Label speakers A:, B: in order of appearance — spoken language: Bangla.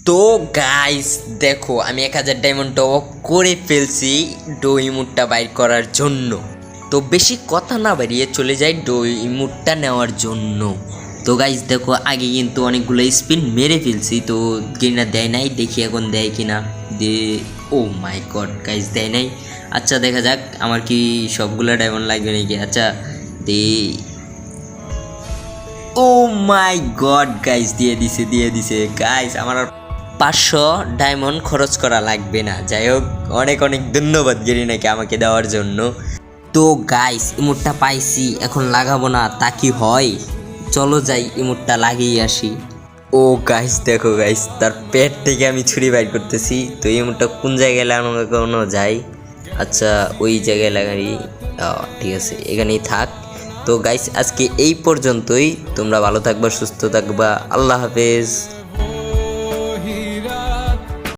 A: তো গাইস দেখো আমি 1000 ডায়মন্ড টপ করে ফেলছি ডো ইমোটটা বাইর করার জন্য। তো বেশি কথা না বাড়িয়ে চলে যাই ডো ইমোটটা নেওয়ার জন্য। তো গাইস দেখো আগে কিন্তু অনেকগুলো স্পিন মেরে ফেলছি, তো কিনা দেয় নাই, দেখি এখন দেয় কিনা। দে ও মাই গড গাইস দেয় নাই। আচ্ছা দেখা যাক আমার কি সবগুলো ডায়মন্ড লাগবে নাকি। আচ্ছা দে ও মাই গড গাইস দিয়ে দিছে গাইস। আমার 500 ডায়মন্ড খরচ করা লাগবে না। যাই হোক অনেক অনেক ধন্যবাদ গেরিনাকে আমাকে দেওয়ার জন্য। তো গাইস ইমোটটা পাইছি, এখন লাগাবো না তা কি হয়? চলো যাই ইমোটটা লাগিয়ে আসি। ও গাইস দেখো গাইস তার পেট থেকে আমি ছুরি বাইর করতেছি। তো ইমোটটা কোন জায়গায় লাগানো যায়? আচ্ছা ওই জায়গায় লাগাই। ঠিক আছে এখানেই থাক। তো গাইস আজকে এই পর্যন্তই। তোমরা ভালো থাকবা, সুস্থ থাকবা। আল্লাহ হাফেজ।